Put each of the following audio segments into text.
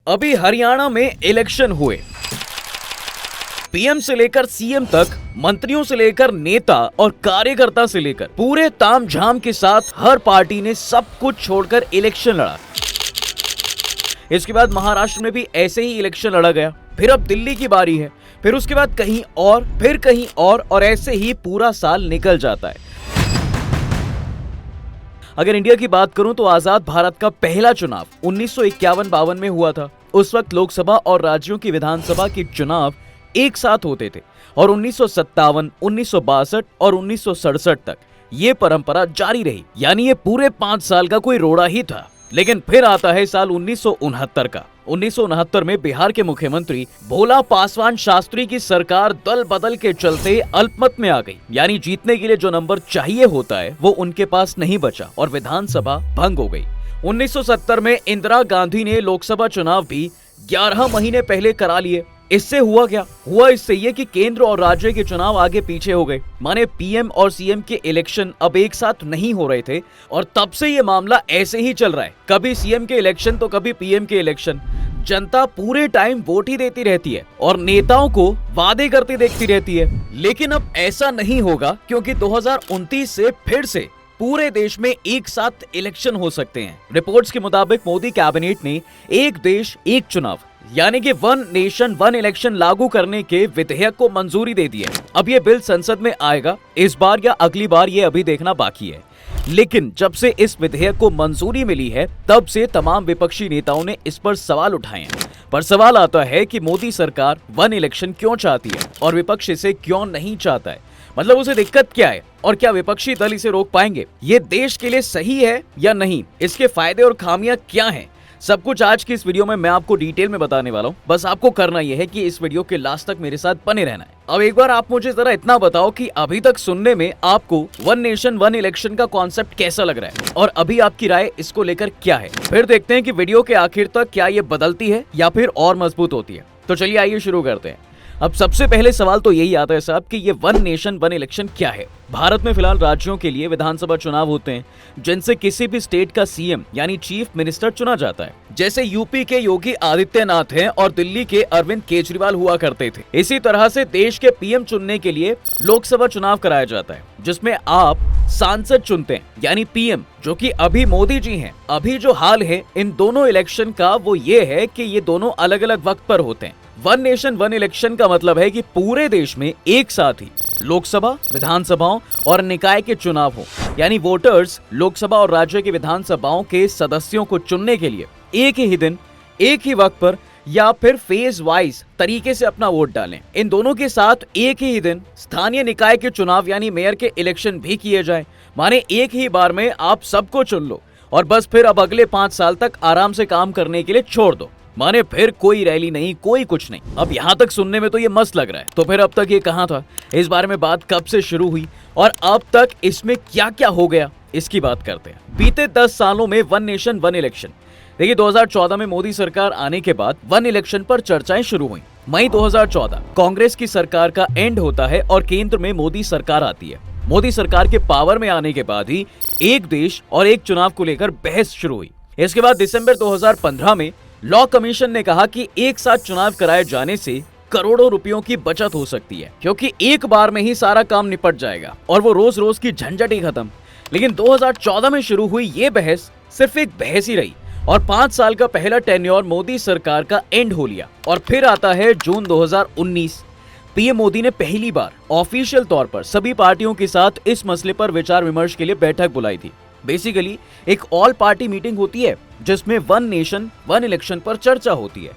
अभी हरियाणा में इलेक्शन हुए। पीएम से लेकर सीएम तक, मंत्रियों से लेकर नेता और कार्यकर्ता से लेकर पूरे तामझाम के साथ हर पार्टी ने सब कुछ छोड़कर इलेक्शन लड़ा। इसके बाद महाराष्ट्र में भी ऐसे ही इलेक्शन लड़ा गया। फिर अब दिल्ली की बारी है, फिर उसके बाद कहीं और, फिर कहीं और ऐसे ही पूरा साल निकल जाता है। अगर इंडिया की बात करूं तो आजाद भारत का पहला चुनाव 1951-52 में हुआ था। उस वक्त लोकसभा और राज्यों की विधानसभा के चुनाव एक साथ होते थे और 1957, 1962 और 1967 तक ये परंपरा जारी रही। यानी ये पूरे 5 साल का कोई रोड़ा ही था। लेकिन फिर आता है साल 1969 का। 1969 में बिहार के मुख्यमंत्री भोला पासवान शास्त्री की सरकार दल बदल के चलते अल्पमत में आ गई। यानी जीतने के लिए जो नंबर चाहिए होता है वो उनके पास नहीं बचा और विधानसभा भंग हो गई। 1970 में इंदिरा गांधी ने लोकसभा चुनाव भी 11 महीने पहले करा लिए। इससे हुआ क्या? हुआ इससे ये कि केंद्र और राज्य के चुनाव आगे पीछे हो गए। माने पीएम और सीएम के इलेक्शन अब एक साथ नहीं हो रहे थे और तब से ये मामला ऐसे ही चल रहा है। कभी सीएम के इलेक्शन तो कभी पीएम के इलेक्शन। जनता पूरे टाइम वोट ही देती रहती है और नेताओं को वादे करती देखती रहती है। लेकिन अब ऐसा नहीं होगा, क्योंकि 2029 से फिर से पूरे देश में एक साथ इलेक्शन हो सकते हैं। रिपोर्ट्स के मुताबिक मोदी कैबिनेट ने एक देश एक चुनाव यानी कि वन नेशन वन इलेक्शन लागू करने के विधेयक को मंजूरी दे दी है। अब ये बिल संसद में आएगा इस बार या अगली बार, ये अभी देखना बाकी है। लेकिन जब से इस विधेयक को मंजूरी मिली है तब से तमाम विपक्षी नेताओं ने इस पर सवाल उठाए हैं। पर सवाल आता है कि मोदी सरकार वन इलेक्शन क्यों चाहती है और विपक्ष इसे क्यों नहीं चाहता है। मतलब उसे दिक्कत क्या है और क्या विपक्षी दल इसे रोक पाएंगे? ये देश के लिए सही है या नहीं? इसके फायदे और खामियां क्या हैं? सब कुछ आज की इस वीडियो में मैं आपको डिटेल में बताने वाला हूँ। बस आपको करना यह है कि इस वीडियो के लास्ट तक मेरे साथ बने रहना है। अब एक बार आप मुझे जरा इतना बताओ कि अभी तक सुनने में आपको वन नेशन वन इलेक्शन का कॉन्सेप्ट कैसा लग रहा है और अभी आपकी राय इसको लेकर क्या है। फिर देखते हैं कि वीडियो के आखिर तक क्या ये बदलती है या फिर और मजबूत होती है। तो चलिए आइए शुरू करते हैं। अब सबसे पहले सवाल तो यही आता है साहब कि ये वन नेशन वन इलेक्शन क्या है। भारत में फिलहाल राज्यों के लिए विधानसभा चुनाव होते हैं जिनसे किसी भी स्टेट का सीएम यानी चीफ मिनिस्टर चुना जाता है। जैसे यूपी के योगी आदित्यनाथ हैं और दिल्ली के अरविंद केजरीवाल हुआ करते थे। इसी तरह से देश के पीएम चुनने के लिए लोकसभा चुनाव कराया जाता है जिसमें आप सांसद चुनते हैं यानी पीएम, जो कि अभी मोदी जी हैं। अभी जो हाल है इन दोनों इलेक्शन का वो ये है कि ये दोनों अलग अलग वक्त पर होते हैं। वन नेशन वन इलेक्शन का मतलब है कि पूरे देश में एक साथ ही लोकसभा, विधानसभाओं और निकाय के चुनाव हो। यानी वोटर्स लोकसभा और राज्य की विधानसभाओं के सदस्यों को चुनने के लिए एक ही दिन, एक ही वक्त पर या फिर फेज वाइज तरीके से अपना वोट डालें। इन दोनों के साथ एक ही दिन स्थानीय निकाय के चुनाव यानी मेयर के इलेक्शन भी किए जाए। माने एक ही बार में आप सबको चुन लो और बस फिर अब अगले 5 साल तक आराम से काम करने के लिए छोड़ दो। माने फिर कोई रैली नहीं, कोई कुछ नहीं। अब यहाँ तक सुनने में तो ये मस्त लग रहा है। तो फिर अब तक ये कहाँ था? इस बारे में बात कब से शुरू हुई और अब तक इसमें क्या क्या हो गया, इसकी बात करते हैं। बीते 10 सालों में वन नेशन वन इलेक्शन। देखिए 2014 में मोदी सरकार आने के बाद वन इलेक्शन पर चर्चाएं शुरू हुई। मई 2014 कांग्रेस की सरकार का एंड होता है और केंद्र में मोदी सरकार आती है। मोदी सरकार के पावर में आने के बाद ही एक देश और एक चुनाव को लेकर बहस शुरू हुई। इसके बाद दिसंबर 2015 में लॉ कमीशन ने कहा कि एक साथ चुनाव कराए जाने से करोड़ों रुपयों की बचत हो सकती है, क्योंकि एक बार में ही सारा काम निपट जाएगा और वो रोज रोज की झंझट ही खत्म। लेकिन 2014 में शुरू हुई ये बहस सिर्फ एक बहस ही रही और 5 साल का पहला टेन्योर मोदी सरकार का एंड हो लिया। और फिर आता है जून 2019। पीएम मोदी ने पहली बार ऑफिशियल तौर पर सभी पार्टियों के साथ इस मसले पर विचार विमर्श के लिए बैठक बुलाई थी। बेसिकली एक ऑल पार्टी मीटिंग होती है जिसमें वन नेशन वन इलेक्शन पर चर्चा होती है।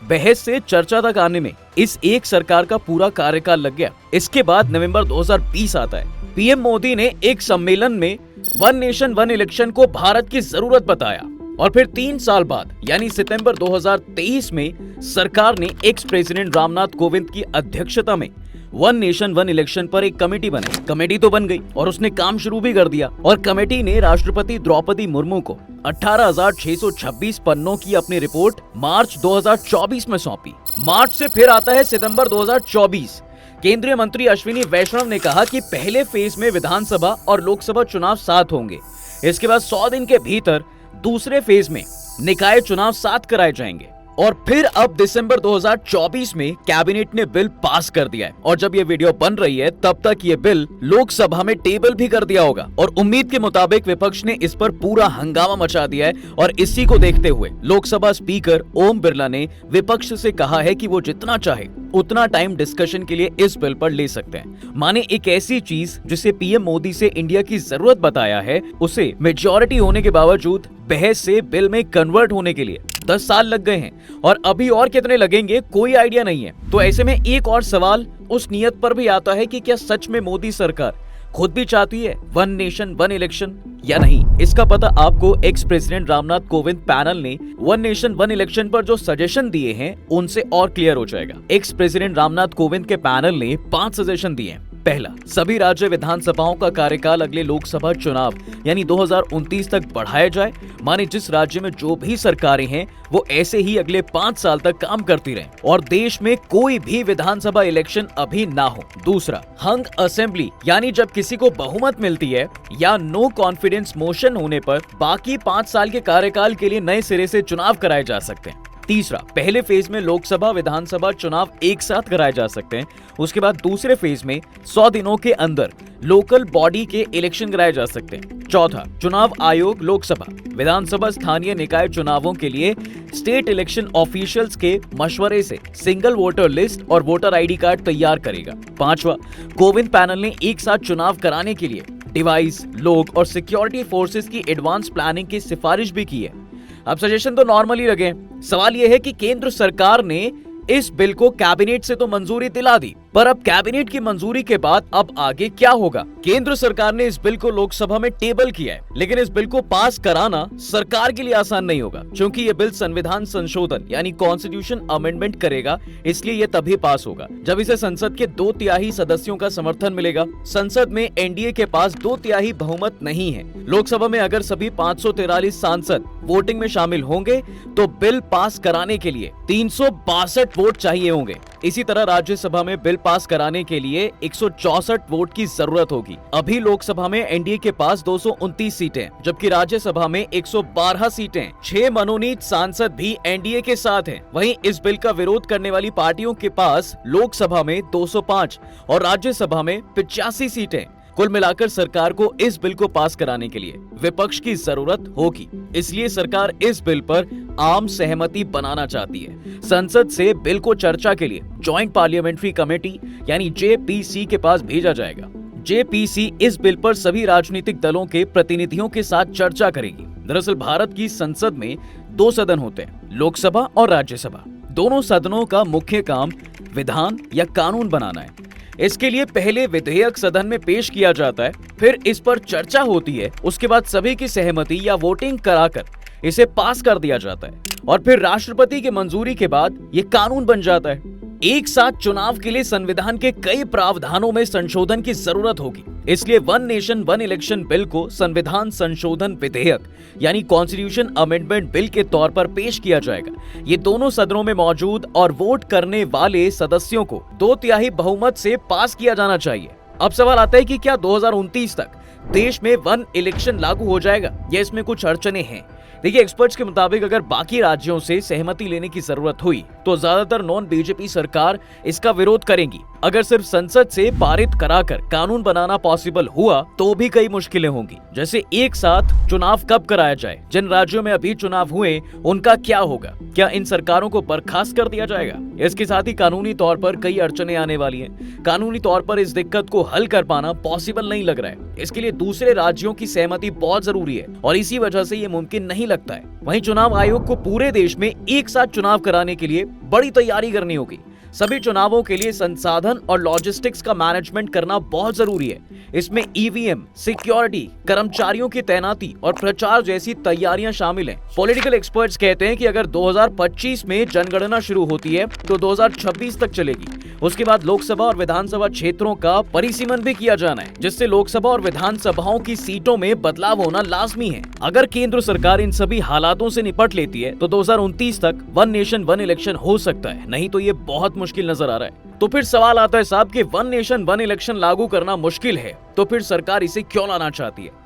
बहस से चर्चा तक आने में इस एक सरकार का पूरा कार्यकाल लग गया। इसके बाद नवंबर 2020 आता है। पीएम मोदी ने एक सम्मेलन में वन नेशन वन इलेक्शन को भारत की जरूरत बताया और फिर 3 साल बाद यानी सितंबर 2023 में सरकार ने एक्स प्रेसिडेंट रामनाथ कोविंद की अध्यक्षता में वन नेशन वन इलेक्शन पर एक कमेटी बनाई। कमेटी तो बन गई और उसने काम शुरू भी कर दिया और कमेटी ने राष्ट्रपति द्रौपदी मुर्मू को 18,626 पन्नों की अपनी रिपोर्ट मार्च 2024 में सौंपी। मार्च से फिर आता है सितंबर 2024। केंद्रीय मंत्री अश्विनी वैष्णव ने कहा कि पहले फेज में विधानसभा और लोकसभा चुनाव साथ होंगे। इसके बाद 100 दिन के भीतर दूसरे फेज में निकाय चुनाव साथ कराए जाएंगे। और फिर अब दिसंबर 2024 में कैबिनेट ने बिल पास कर दिया है और जब ये वीडियो बन रही है तब तक ये बिल लोकसभा में टेबल भी कर दिया होगा और उम्मीद के मुताबिक विपक्ष ने इस पर पूरा हंगामा मचा दिया है और इसी को देखते हुए लोकसभा स्पीकर ओम बिरला ने विपक्ष से कहा है कि वो जितना चाहे उतना टाइम डिस्कशन के लिए इस बिल पर ले सकते हैं। माने एक ऐसी चीज जिसे पीएम मोदी से इंडिया की जरूरत बताया है उसे मेजॉरिटी होने के बावजूद बहस से बिल में कन्वर्ट होने के लिए 10 साल लग गए हैं और अभी और कितने लगेंगे कोई आइडिया नहीं है। तो ऐसे में एक और सवाल उस नियत पर भी आता है कि क्या सच में मोदी सरकार खुद भी चाहती है वन नेशन वन इलेक्शन या नहीं। इसका पता आपको ex president Ramnath Kovind panel ने वन नेशन वन इलेक्शन पर जो सजेशन दिए हैं उनसे और क्लियर हो जाएगा। एक्स प्रेसिडेंट रामनाथ कोविंद के पैनल ने 5 सजेशन दिए हैं। पहला, सभी राज्य विधानसभाओं का कार्यकाल अगले लोकसभा चुनाव यानी 2029 तक बढ़ाया जाए। माने जिस राज्य में जो भी सरकारें हैं वो ऐसे ही अगले 5 साल तक काम करती रहें और देश में कोई भी विधानसभा इलेक्शन अभी ना हो। दूसरा, हंग असेंबली यानी जब किसी को बहुमत मिलती है या नो कॉन्फिडेंस मोशन होने पर बाकी 5 साल के कार्यकाल के लिए नए सिरे से चुनाव कराए जा सकते हैं। तीसरा, पहले फेज में लोकसभा विधानसभा चुनाव एक साथ कराए जा सकते हैं। उसके बाद दूसरे फेज में 100 दिनों के अंदर लोकल बॉडी के इलेक्शन कराए जा सकते हैं। चौथा, चुनाव आयोग लोकसभा विधानसभा स्थानीय निकाय चुनावों के लिए स्टेट इलेक्शन ऑफिशियल्स के मशवरे से सिंगल वोटर लिस्ट और वोटर आईडी कार्ड तैयार करेगा। पांचवा, कोविंद पैनल ने एक साथ चुनाव कराने के लिए डिवाइस, लोग और सिक्योरिटी फोर्सेस की एडवांस प्लानिंग की सिफारिश भी की है। अब सजेशन तो नॉर्मली लगे, सवाल यह है कि केंद्र सरकार ने इस बिल को कैबिनेट से तो मंजूरी दिला दी, पर अब कैबिनेट की मंजूरी के बाद अब आगे क्या होगा। केंद्र सरकार ने इस बिल को लोकसभा में टेबल किया है, लेकिन इस बिल को पास कराना सरकार के लिए आसान नहीं होगा क्योंकि ये बिल संविधान संशोधन यानी कॉन्स्टिट्यूशन अमेंडमेंट करेगा। इसलिए ये तभी पास होगा जब इसे संसद के 2/3 सदस्यों का समर्थन मिलेगा। संसद में एनडीए के पास 2/3 बहुमत नहीं है। लोकसभा में अगर सभी 543 सांसद वोटिंग में शामिल होंगे तो बिल पास कराने के लिए 362 वोट चाहिए होंगे। इसी तरह राज्यसभा में बिल पास कराने के लिए 164 वोट की जरूरत होगी। अभी लोकसभा में एनडीए के पास 229 सीटें जबकि राज्यसभा में 112 सीटें। 6 मनोनीत सांसद भी एनडीए के साथ हैं। वहीं इस बिल का विरोध करने वाली पार्टियों के पास लोकसभा में 205 और राज्यसभा में 85 सीटें। कुल मिलाकर सरकार को इस बिल को पास कराने के लिए विपक्ष की जरूरत होगी। इसलिए सरकार इस बिल पर आम सहमति बनाना चाहती है। संसद से बिल को चर्चा के लिए जॉइंट पार्लियामेंट्री कमेटी यानी जेपीसी के पास भेजा जाएगा। जेपीसी इस बिल पर सभी राजनीतिक दलों के प्रतिनिधियों के साथ चर्चा करेगी। दरअसल भारत की संसद में 2 सदन होते हैं, लोकसभा और राज्यसभा। दोनों सदनों का मुख्य काम विधान या कानून बनाना है। इसके लिए पहले विधेयक सदन में पेश किया जाता है, फिर इस पर चर्चा होती है, उसके बाद सभी की सहमति या वोटिंग कराकर इसे पास कर दिया जाता है और फिर राष्ट्रपति की मंजूरी के बाद ये कानून बन जाता है। एक साथ चुनाव के लिए संविधान के कई प्रावधानों में संशोधन की जरूरत होगी। इसलिए one nation one election bill को संविधान संशोधन विधेयक यानी कॉन्स्टिट्यूशन अमेंडमेंट बिल के तौर पर पेश किया जाएगा। ये दोनों सदनों में मौजूद और वोट करने वाले सदस्यों को 2/3 बहुमत से पास किया जाना चाहिए। अब सवाल आता है कि क्या 2029 तक देश में वन इलेक्शन लागू हो जाएगा या इसमें कुछ अड़चने हैं। देखिए, एक्सपर्ट्स के मुताबिक अगर बाकी राज्यों से सहमति लेने की जरूरत हुई तो ज्यादातर नॉन बीजेपी सरकार इसका विरोध करेंगी। अगर सिर्फ संसद से पारित कराकर कानून बनाना पॉसिबल हुआ तो भी कई मुश्किलें होंगी, जैसे एक साथ चुनाव कब कराया जाए, जिन राज्यों में अभी चुनाव हुए उनका क्या होगा, क्या इन सरकारों को बर्खास्त कर दिया जाएगा। इसके साथ ही कानूनी तौर पर कई अड़चने आने वाली हैं। कानूनी तौर पर इस दिक्कत को हल कर पाना पॉसिबल नहीं लग रहा है। इसके लिए दूसरे राज्यों की सहमति बहुत जरूरी है और इसी वजह से ये मुमकिन नहीं लगता है। वहीं चुनाव आयोग को पूरे देश में एक साथ चुनाव कराने के लिए बड़ी तैयारी करनी होगी। सभी चुनावों के लिए संसाधन और लॉजिस्टिक्स का मैनेजमेंट करना बहुत जरूरी है। इसमें ईवीएम, सिक्योरिटी, कर्मचारियों की तैनाती और प्रचार जैसी तैयारियां शामिल हैं। पॉलिटिकल एक्सपर्ट्स कहते हैं कि अगर 2025 में जनगणना शुरू होती है तो 2026 तक चलेगी। उसके बाद लोकसभा और विधानसभा क्षेत्रों का परिसीमन भी किया जाना है, जिससे लोकसभा और विधानसभाओं की सीटों में बदलाव होना लाजमी है। अगर केंद्र सरकार इन सभी हालातों से निपट लेती है तो 2029 तक वन नेशन वन इलेक्शन हो सकता है, नहीं तो ये बहुत मुश्किल नजर आ रहा है। तो फिर सवाल आता है साहब कि वन नेशन वन इलेक्शन लागू करना मुश्किल है तो फिर सरकार इसे क्यों लाना चाहती है।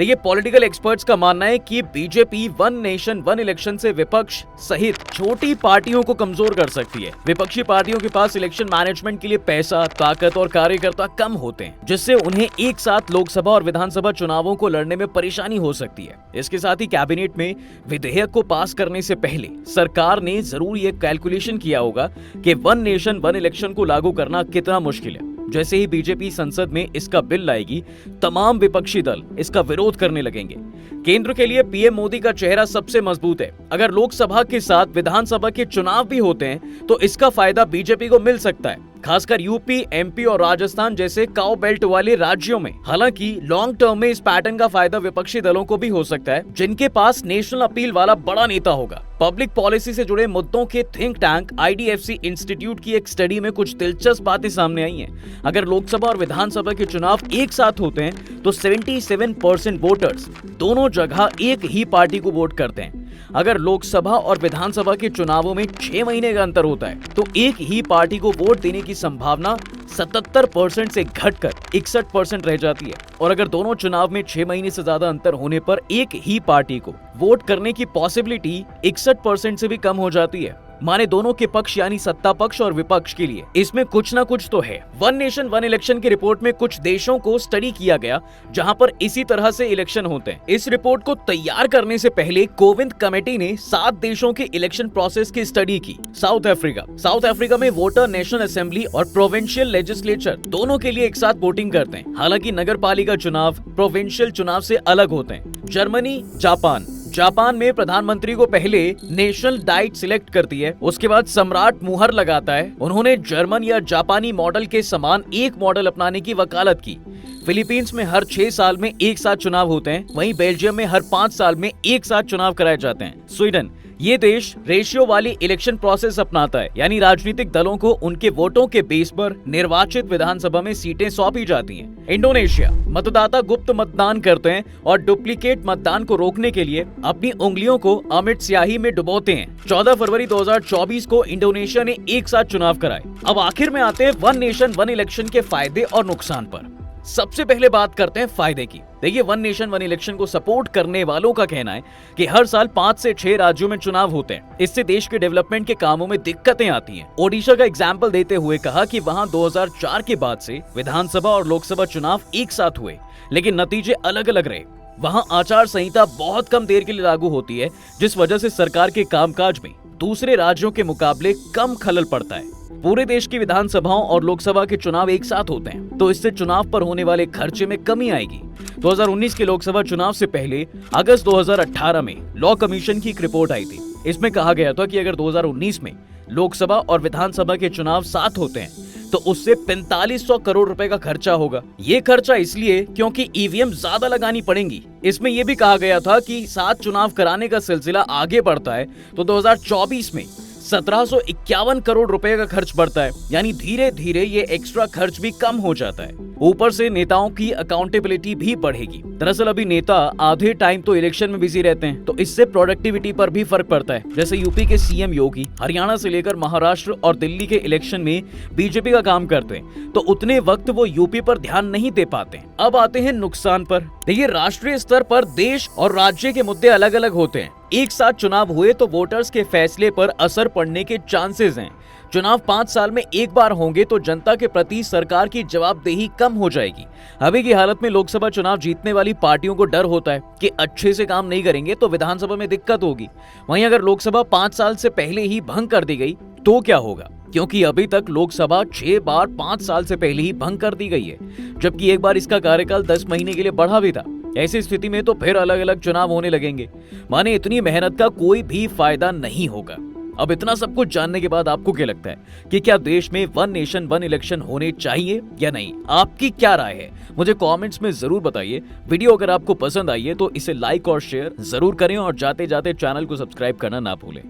देखिए, पॉलिटिकल एक्सपर्ट्स का मानना है कि BJP one nation one election से विपक्ष सहित छोटी पार्टियों को कमजोर कर सकती है। विपक्षी पार्टियों के पास इलेक्शन मैनेजमेंट के लिए पैसा, ताकत और कार्यकर्ता कम होते हैं, जिससे उन्हें एक साथ लोकसभा और विधानसभा चुनावों को लड़ने में परेशानी हो सकती है। इसके साथ ही कैबिनेट में विधेयक को पास करने से पहले सरकार ने जरूर ये कैलकुलेशन किया होगा कि वन नेशन वन इलेक्शन को लागू करना कितना मुश्किल है। जैसे ही बीजेपी संसद में इसका बिल लाएगी, तमाम विपक्षी दल इसका विरोध करने लगेंगे। केंद्र के लिए पीएम मोदी का चेहरा सबसे मजबूत है। अगर लोकसभा के साथ विधानसभा के चुनाव भी होते हैं तो इसका फायदा बीजेपी को मिल सकता है, खासकर यूपी, एमपी और राजस्थान जैसे काउ बेल्ट वाले राज्यों में। हालांकि लॉन्ग टर्म में इस पैटर्न का फायदा विपक्षी दलों को भी हो सकता है, जिनके पास नेशनल अपील वाला बड़ा नेता होगा। पब्लिक पॉलिसी से जुड़े मुद्दों के थिंक टैंक IDFC इंस्टीट्यूट की एक स्टडी में कुछ दिलचस्प बातें सामने आई हैं। अगर लोकसभा और विधानसभा के चुनाव एक साथ होते हैं तो 77% वोटर्स दोनों जगह एक ही पार्टी को वोट करते हैं। अगर लोकसभा और विधानसभा के चुनावों में 6 महीने का अंतर होता है तो एक ही पार्टी को वोट देने की संभावना 77% से घटकर 61% रह जाती है। और अगर दोनों चुनाव में 6 महीने से ज्यादा अंतर होने पर एक ही पार्टी को वोट करने की पॉसिबिलिटी 61% से भी कम हो जाती है। माने दोनों के पक्ष यानी सत्ता पक्ष और विपक्ष के लिए इसमें कुछ ना कुछ तो है। वन नेशन वन इलेक्शन की रिपोर्ट में कुछ देशों को स्टडी किया गया जहां पर इसी तरह से इलेक्शन होते हैं। इस रिपोर्ट को तैयार करने से पहले कोविंद कमेटी ने 7 देशों के इलेक्शन प्रोसेस की स्टडी की। साउथ अफ्रीका में वोटर नेशनल असेंबली और प्रोविंशियल लेजिस्लेचर दोनों के लिए एक साथ वोटिंग करते हैं। हालांकि नगर पालिका चुनाव प्रोविंशियल चुनाव से अलग होते हैं। जर्मनी, जापान में प्रधानमंत्री को पहले नेशनल डाइट सिलेक्ट करती है, उसके बाद सम्राट मुहर लगाता है। उन्होंने जर्मन या जापानी मॉडल के समान एक मॉडल अपनाने की वकालत की। फिलीपींस में हर 6 साल में एक साथ चुनाव होते हैं, वहीं बेल्जियम में हर 5 साल में एक साथ चुनाव कराए जाते हैं। स्वीडन, ये देश रेशियो वाली इलेक्शन प्रोसेस अपनाता है, यानी राजनीतिक दलों को उनके वोटों के बेस पर निर्वाचित विधानसभा में सीटें सौंपी जाती हैं। इंडोनेशिया, मतदाता गुप्त मतदान करते हैं और डुप्लीकेट मतदान को रोकने के लिए अपनी उंगलियों को अमिट स्याही में डुबोते हैं। 14 फरवरी 2024 को इंडोनेशिया ने एक साथ चुनाव कराए। अब आखिर में आते हैं वन नेशन वन इलेक्शन के फायदे और नुकसान पर। सबसे पहले बात करते हैं फायदे की। देखिए, वन नेशन वन इलेक्शन को सपोर्ट करने वालों का कहना है कि हर साल 5 से 6 राज्यों में चुनाव होते हैं। इससे देश के डेवलपमेंट के कामों में दिक्कतें आती हैं। ओडिशा का एग्जाम्पल देते हुए कहा कि वहां 2004 के बाद से विधानसभा और लोकसभा चुनाव एक साथ हुए, लेकिन नतीजे अलग अलग रहे। वहां आचार संहिता बहुत कम देर के लिए लागू होती है, जिस वजह से सरकार के कामकाज में दूसरे राज्यों के मुकाबले कम खलल पड़ता है। पूरे देश की विधानसभाओं और लोकसभा के चुनाव एक साथ होते हैं, तो इससे चुनाव पर होने वाले खर्चे में कमी आएगी। 2019 के लोकसभा चुनाव से पहले अगस्त 2018 में लॉ कमीशन की एक रिपोर्ट आई थी। इसमें कहा गया था कि अगर 2019 में लोकसभा और विधानसभा के चुनाव साथ होते हैं तो उससे 4500 करोड़ रुपए का खर्चा होगा। ये खर्चा इसलिए क्योंकि ईवीएम ज्यादा लगानी पड़ेंगी। इसमें यह भी कहा गया था कि साथ चुनाव कराने का सिलसिला आगे बढ़ता है तो 2024 में 1751 करोड़ रुपए का खर्च बढ़ता है, यानी धीरे धीरे ये एक्स्ट्रा खर्च भी कम हो जाता है। ऊपर से नेताओं की अकाउंटेबिलिटी भी बढ़ेगी। दरअसल अभी नेता आधे टाइम तो इलेक्शन में बिजी रहते हैं, तो इससे प्रोडक्टिविटी पर भी फर्क पड़ता है। जैसे यूपी के सीएम योगी हरियाणा से लेकर महाराष्ट्र और दिल्ली के इलेक्शन में बीजेपी का काम करते हैं, तो उतने वक्त वो यूपी पर ध्यान नहीं दे पाते। अब आते हैं नुकसान पर। देखिए, राष्ट्रीय स्तर पर देश और राज्य के मुद्दे अलग अलग होते हैं। एक साथ चुनाव हुए तो वोटर्स के फैसले पर असर पड़ने के चांसेस हैं। चुनाव 5 साल में एक बार होंगे तो जनता के प्रति सरकार की जवाबदेही कम हो जाएगी। अभी की हालत में लोकसभा चुनाव जीतने वाली पार्टियों को डर होता है कि अच्छे से काम नहीं करेंगे तो विधानसभा में दिक्कत होगी। वहीं अगर लोकसभा 5 साल से पहले ही भंग कर दी गई तो क्या होगा, क्योंकि अभी तक लोकसभा 6 बार 5 साल से पहले ही भंग कर दी गई है, जबकि एक बार इसका कार्यकाल 10 महीने के लिए बढ़ा भी था। ऐसी स्थिति में तो फिर अलग अलग चुनाव होने लगेंगे। माने इतनी मेहनत का कोई भी फायदा नहीं होगा। अब इतना सब कुछ जानने के बाद आपको क्या लगता है कि क्या देश में वन नेशन वन इलेक्शन होने चाहिए या नहीं? आपकी क्या राय है? मुझे कमेंट्स में जरूर बताइए। वीडियो अगर आपको पसंद आई है तो इसे लाइक और शेयर जरूर करें और जाते जाते चैनल को सब्सक्राइब करना ना भूलें।